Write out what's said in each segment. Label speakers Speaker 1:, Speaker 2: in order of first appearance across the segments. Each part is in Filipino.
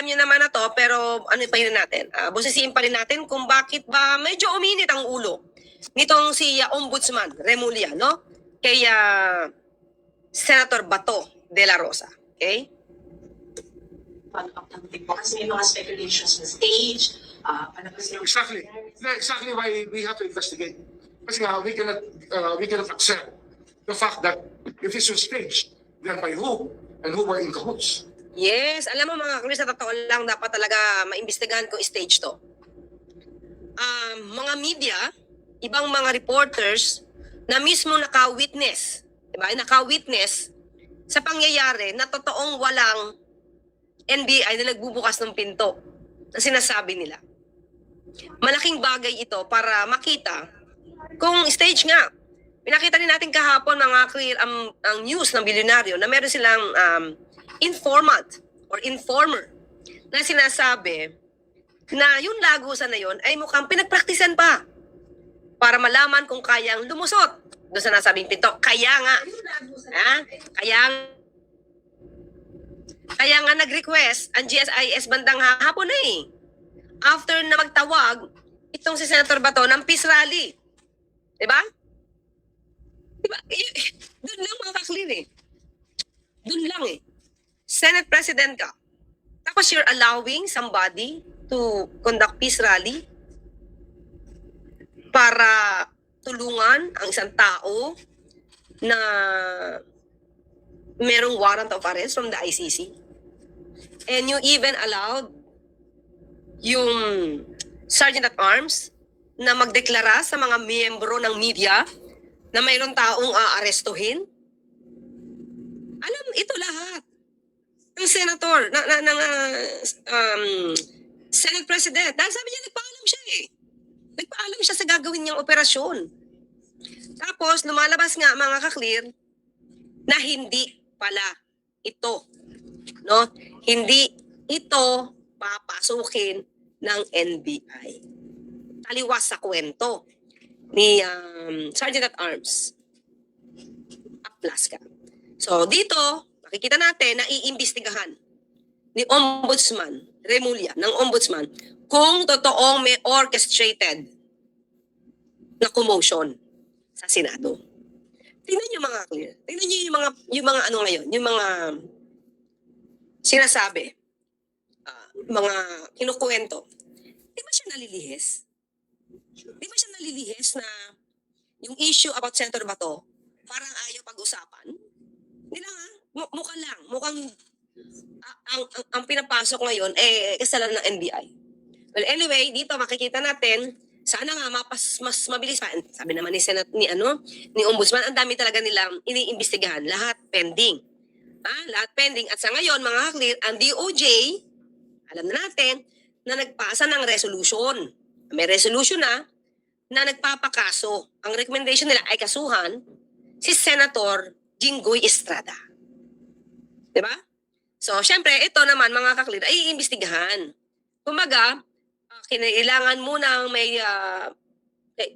Speaker 1: nyo naman na to, pero ano pa rin natin? Busisiin pa rin natin kung bakit ba medyo uminit ang ulo nitong si Ombudsman Remulla, no? Kay Senator Bato de la Rosa. Okay?
Speaker 2: Kasi may mga speculations na stage.
Speaker 3: Exactly. Exactly why we have to investigate. Kasi nga, we cannot accept the fact that if this was staged, then by who and who were in cahoots.
Speaker 1: Yes, alam mo mga Chris, sa totoo lang dapat talaga maimbestigahan kung stage to. Mga media, ibang mga reporters na mismo naka-witness, diba? Naka-witness sa pangyayari na totoong walang NBI na nagbubukas ng pinto na sinasabi nila. Malaking bagay ito para makita kung stage nga. Pinakita rin natin kahapon mga clear ang news ng bilyonaryo na meron silang informant or informer na sinasabi na yung lagusan na yun ay mukhang pinagpraktisan pa para malaman kung kayang lumusot doon sa nasabing pinto. Kaya nga, kaya nga nag-request ang GSIS bandang hapon na eh. After na magtawag, itong si Senator Bato ng peace rally. Diba? Diba? Doon lang mga kaklir eh. Doon lang eh. Senate President ka. Tapos you're allowing somebody to conduct peace rally para tulungan ang isang tao na merong warrant of arrest from the ICC. And you even allowed yung Sergeant at Arms na magdeklara sa mga miyembro ng media na mayroong taong aarestuhin. Alam, ito lahat. Ng senator, Senate President. Dahil sabi niya, nagpaalam siya eh. Nagpaalam siya sa gagawin niyang operasyon. Tapos, lumalabas nga mga kaklir na hindi pala ito. No? Hindi ito papasukin ng NBI. Taliwas sa kwento ni Sergeant at Arms Aplaska. So dito, makikita natin na iimbestigahan ni Ombudsman Remulla, ng Ombudsman, kung totoong may orchestrated na commotion sa Senado. Tingnan niyo mga clear. Tingnan niyo yung mga ano ngayon, yung mga sinasabi, mga kinukuwento. Di ba siya nalilihis? Di ba siya nalilihis na yung issue about Senator Bato, parang ayaw pag-usapan? Hindi lang ha? Mukha lang. Mukhang ang pinapasok ngayon kasalanan ng NBI. Well, anyway, dito makikita natin, sana nga mas mabilis pa. Sabi naman ni ni Ombudsman, ang dami talaga nilang iniimbestigahan. Lahat pending. Lahat pending. At sa ngayon, mga clear, ang DOJ, alam na natin, na nagpasa ng resolution. May resolution na nagpapakaso. Ang recommendation nila ay kasuhan si Senator Jinggoy Estrada. Diba? So, syempre, ito naman, mga kaklir, ay iimbestigahan. Kumaga, kailangan muna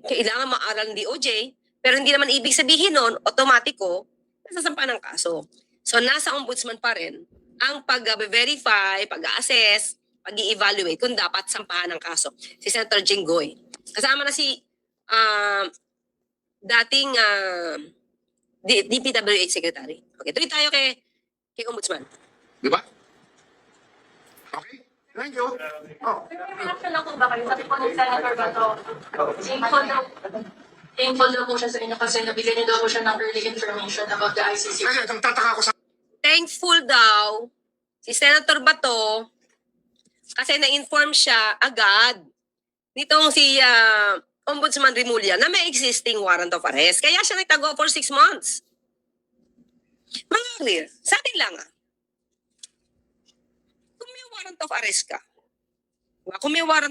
Speaker 1: kailangan maaral ng DOJ, pero hindi naman ibig sabihin nun, otomatiko, nasasampa ng kaso. So, nasa ombudsman pa rin ang pag-verify, pag-assess, pag-i-evaluate kung dapat sampahan ng kaso. Si Senator Jinggoy. Kasama na si dating DPWH Secretary. Okay, tuloy tayo kay Ombudsman.
Speaker 3: Di ba? Okay? Thank you.
Speaker 2: Reaction lang po ba kayo? Sabi po ng Senator Bato, thankful daw po siya sa inyo kasi nabigyan niyo daw po siya ng early information about the ICC.
Speaker 3: Kasi nagtataka ko sa...
Speaker 1: Thankful daw si Senator Bato kasi na-inform siya agad nitong si Ombudsman Remulla na may existing warrant of arrest. Kaya siya nagtago for 6 months. Mga clear, sa atin lang kung may warrant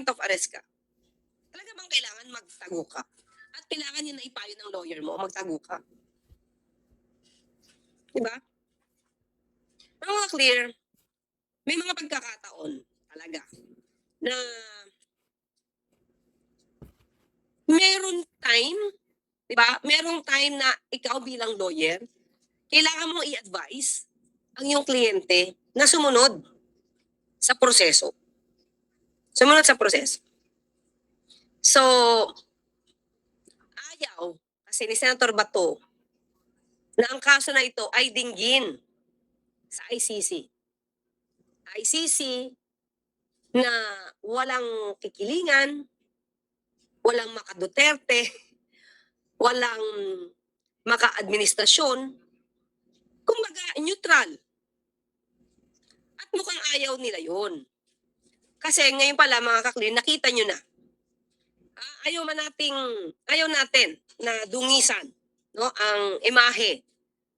Speaker 1: of arrest ka, talaga bang kailangan magtago ka? At kailangan yun na ipayo ng lawyer mo, magtago ka. Diba? Mga clear, may mga pagkakataon talaga na meron time, diba? Merong time na ikaw bilang lawyer, kailangan mo i-advise ang iyong kliyente na sumunod sa proseso. Sumunod sa proseso. So, ayaw kasi ni Senator Bato na ang kaso na ito ay dinggin sa ICC. ICC na walang kikilingan, walang maka-Duterte, walang maka-administrasyon, kumbaga neutral. At mukhang ayaw nila yon. Kasi ngayon pala mga kaklir, nakita nyo na. Ayaw natin na dungisan, no, ang imahe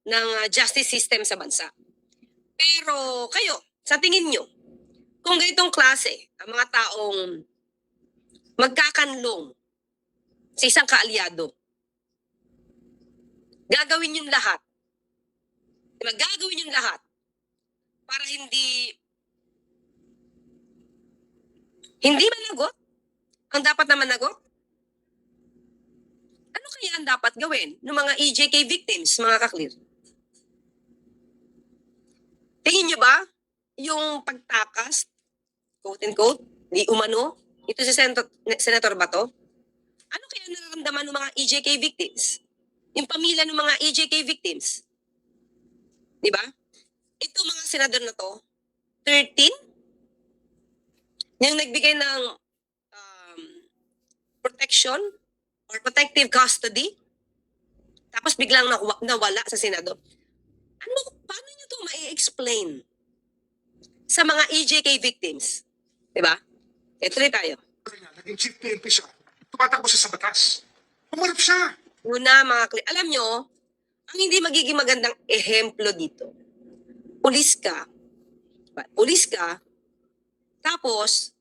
Speaker 1: ng justice system sa bansa. Pero kayo, sa tingin nyo, kung ganitong klase, ang mga taong magkakanlong sa isang kaalyado, gagawin yung lahat. Diba? Gagawin yung lahat para hindi managot ang dapat na managot. Ano kaya ang dapat gawin ng mga EJK victims, mga kaklir? Tingin nyo ba yung pagtakas, quote and quote, di umano, ito si Senator Bato? Ano kaya nararamdaman ng mga EJK victims? Yung pamilya ng mga EJK victims? Di ba? Ito mga senador na to, 13, yung nagbigay ng protection or protective custody, tapos biglang nawala sa Senado. Paano nyo ito ma-explain sa mga EJK victims? Diba? Tuloy tayo.
Speaker 3: Naging chief PNP siya. Tumatakbo siya sa batas. Pumarap siya.
Speaker 1: Una, alam nyo, ang hindi magiging magandang ehemplo dito, pulis ka, tapos,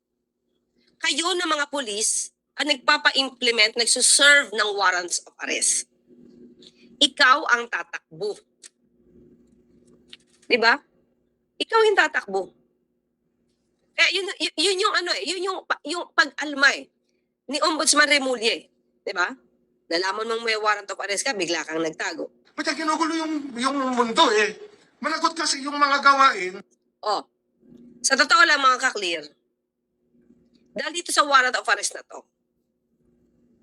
Speaker 1: kayo na mga pulis, ang nagpapa-implement, nagsuserve ng warrants of arrest. Ikaw ang tatakbo. Diba? Ikaw yung tatakbo. Kaya yun yung pag-alma ni Ombudsman Remulla. Diba? Nalaman mong may warrant of arrest ka, bigla kang nagtago.
Speaker 3: Ba't yung ginugulo yung mundo eh? Managot kasi yung mga gawain.
Speaker 1: Oh, sa totoo lang mga kaklir, dahil dito sa warrant of arrest na to,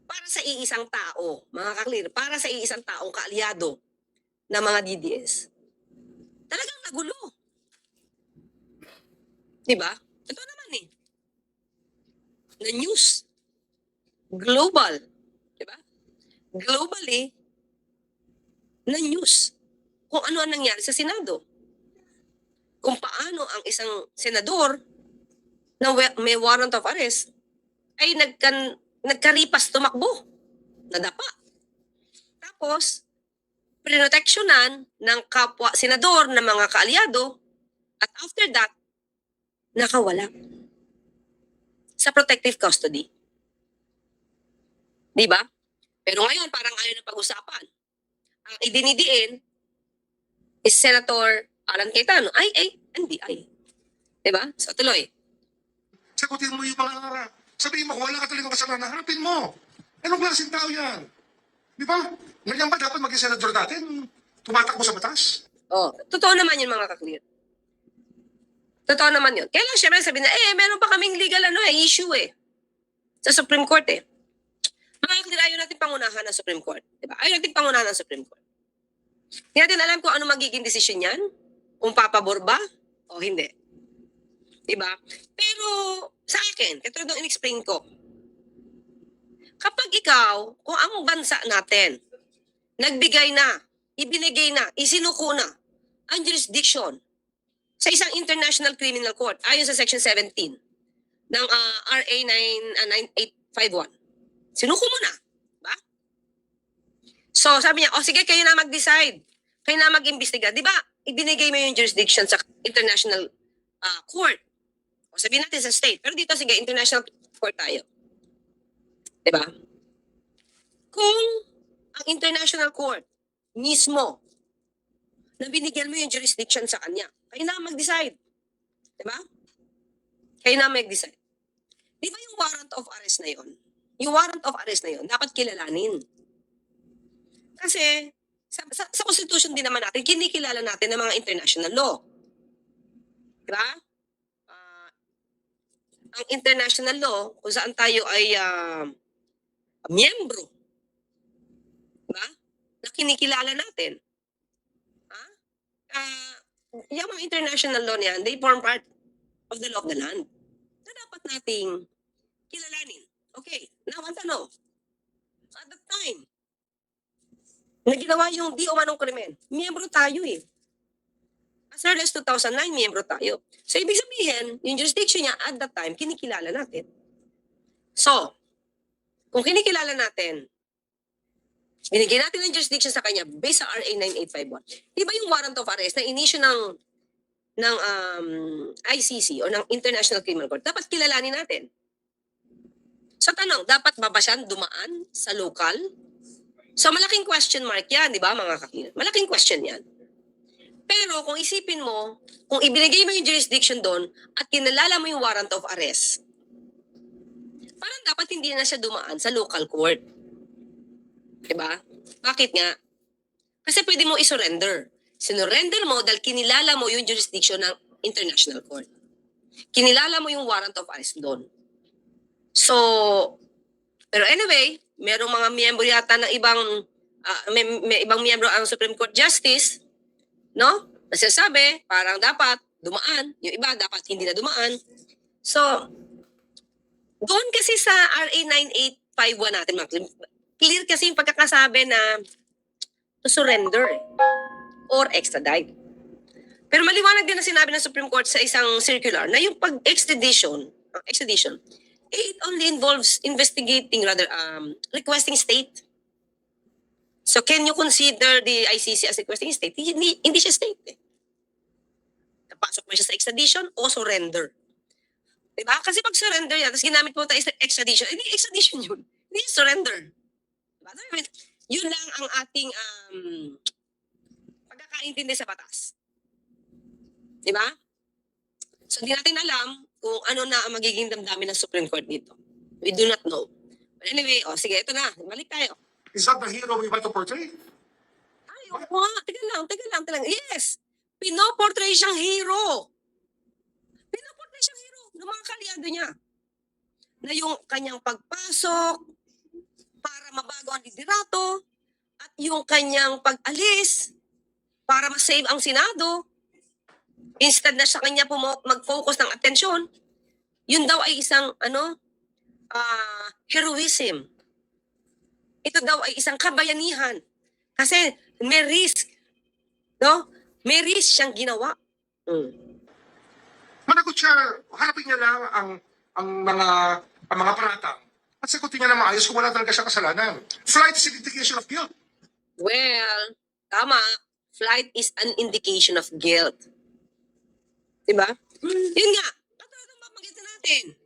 Speaker 1: para sa iisang tao, mga kaklir, para sa iisang taong kaalyado ng mga DDS, talagang nagulo. Diba? Ito naman eh. Na news. Global. Diba? Globally, na news. Kung ano ang nangyari sa Senado. Kung paano ang isang senador na may warrant of arrest ay nagkaripas tumakbo. Nadapa. Tapos, prinoteksyonan ng kapwa senador ng mga kaalyado at after that, nakawala sa protective custody. Diba? Pero ngayon, parang ayaw na pag-usapan. Ang idinidiin is Senator Alan Cayetano. NBI. Diba? So, tuloy.
Speaker 3: Sagutin mo yung mga sabihin mo, wala ka talagang kasalanan, harapin mo. Anong klaseng tao yan? Di ba? Ngayon ba dapat maging senador natin? Tumatakbo sa batas?
Speaker 1: Oh, totoo naman yun mga kaklir. Totoo naman yun. Kaya lang syempre sabihin na, meron pa kaming legal issue sa Supreme Court Mga kaklir, ayaw natin pangunahan ng Supreme Court. Diba? Ayaw natin pangunahan ng Supreme Court. Hindi natin alam kung ano magiging desisyon yan. Kung papabor ba o hindi. Diba? Pero sa akin, ito yung in-explain ko. Kapag ikaw, kung ang bansa natin, nagbigay na, ibinigay na, isinuko na, ang jurisdiction sa isang International Criminal Court, ayon sa Section 17 ng RA 9851. Sinuko mo na. Ba? So, sabi niya, sige, kayo na mag-decide. Kayo na mag-imbestiga. Di ba, ibinigay mo yung jurisdiction sa International Court. O sabihin natin sa state. Pero dito, sige, International Court tayo. Di ba? Kung ang International Court mismo na binigyan mo yung jurisdiction sa kanya, kayo na mag-decide. Di ba? Kayo na mag-decide. Di ba yung warrant of arrest na yun? Yung warrant of arrest na yun, dapat kilalanin. Kasi, sa Constitution din naman natin, kinikilala natin ng mga international law. Di ba? ang international law kung saan tayo ay miyembro, diba? Na kinikilala natin. Ha? Yung mga international law niyan, they form part of the law of the land. Na dapat nating kilalanin. Okay, now ang tanong, at that time, na ginawa yung di umanong krimen, miyembro tayo eh. As early as 2009, miyembro tayo. So, ibig sabihin, yung jurisdiction niya at that time, kinikilala natin. So, kung kinikilala natin, binigyan natin ng jurisdiction sa kanya based sa RA 9851, di ba yung warrant of arrest na inisyu ng ICC o ng International Criminal Court, dapat kilalanin natin. So, tanong, dapat ba ba siya dumaan sa local? So, malaking question mark yan, di ba mga kakinan? Malaking question yan. Pero kung isipin mo, kung ibinigay mo yung jurisdiction doon at kinalala mo yung warrant of arrest, parang dapat hindi na siya dumaan sa local court. Diba? Bakit nga? Kasi pwede mo isurrender. Sinurrender mo dahil kinilala mo yung jurisdiction ng international court. Kinilala mo yung warrant of arrest doon. So, pero anyway, merong mga miyembro yata ng ibang, may ibang miyembro ang Supreme Court Justice, no? Nasasabi, parang dapat dumaan. Yung iba, dapat hindi na dumaan. So, doon kasi sa RA 9851 natin, clear kasi yung pagkakasabi na to surrender or extradite. Pero maliwanag din na sinabi ng Supreme Court sa isang circular na yung pag-extradition, it only involves investigating, requesting state. So can you consider the ICC as requesting state? Hindi siya state eh. Napasok mo siya sa extradition o surrender. Diba? Kasi pag surrender yan, tapos ginamit mo tayo sa extradition, hindi extradition yun. Hindi surrender. Diba? Yun lang ang ating pagkakaintindi sa batas. Diba? So di natin alam kung ano na ang magiging damdamin ng Supreme Court dito. We do not know. But anyway, sige, ito na. Balik tayo.
Speaker 3: Is that the hero we want to portray?
Speaker 1: Ay, oo nga. Teka lang. Yes! Pinoportray siyang hero. Pinoportray siyang hero ng mga kalyado niya. Na yung kanyang pagpasok para mabago ang liderato at yung kanyang pag-alis para ma-save ang Senado. Instead na sa kanya mag-focus ng atensyon, yun daw ay isang heroism. Ito daw ay isang kabayanihan. Kasi may risk. No? May risk siyang ginawa.
Speaker 3: Managot siya, harapin niya lang ang mga paratang at sagutin niya na maayos kung wala talaga siya kasalanan. Flight is an indication of guilt.
Speaker 1: Well, tama. Flight is an indication of guilt. Diba? Yun nga. Katulad mapagitan natin.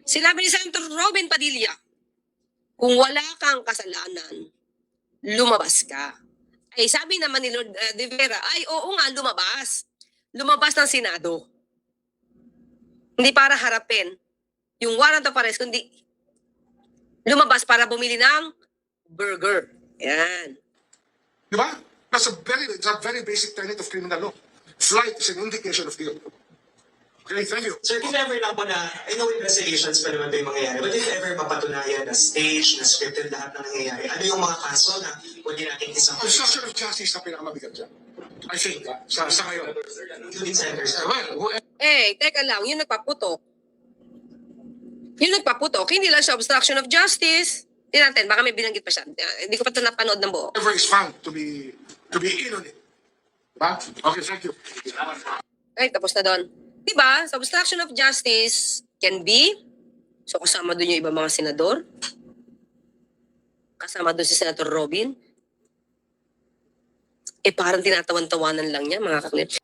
Speaker 1: Sinabi ni Senator Robin Padilla, kung wala kang kasalanan, lumabas ka. Ay, sabi naman ni Lord De Vera, ay, oo nga, lumabas. Lumabas ng Senado. Hindi para harapin yung warrant of arrest, kundi lumabas para bumili ng burger. Yan.
Speaker 3: Di ba? It's a very basic tenet of criminal law. Flight is an indication of guilt. Okay, thank you.
Speaker 4: Sir, if ever lang po na, I know investigations pa naman ba yung mangyayari, but if ever mapatunayan na stage, na scripted lahat ng nangyayari, ano yung mga kaso na pwede natin isang
Speaker 3: Obstruction of justice na pinakamabigat dyan. I think, sa ngayon.
Speaker 4: including senators?
Speaker 1: Teka lang, yung nagpaputok, hindi lang siya obstruction of justice. Tingnan natin, baka may binanggit pa siya. Hindi ko pa ito napanood ng buo.
Speaker 3: Whoever is found to be in on it. Diba? Okay, thank you.
Speaker 1: Ay, tapos na doon. Diba? So, obstruction of justice can be, so kasama doon yung ibang mga senador. Kasama doon si Senator Robin. Parang tinatawan-tawanan lang niya, mga kaklit.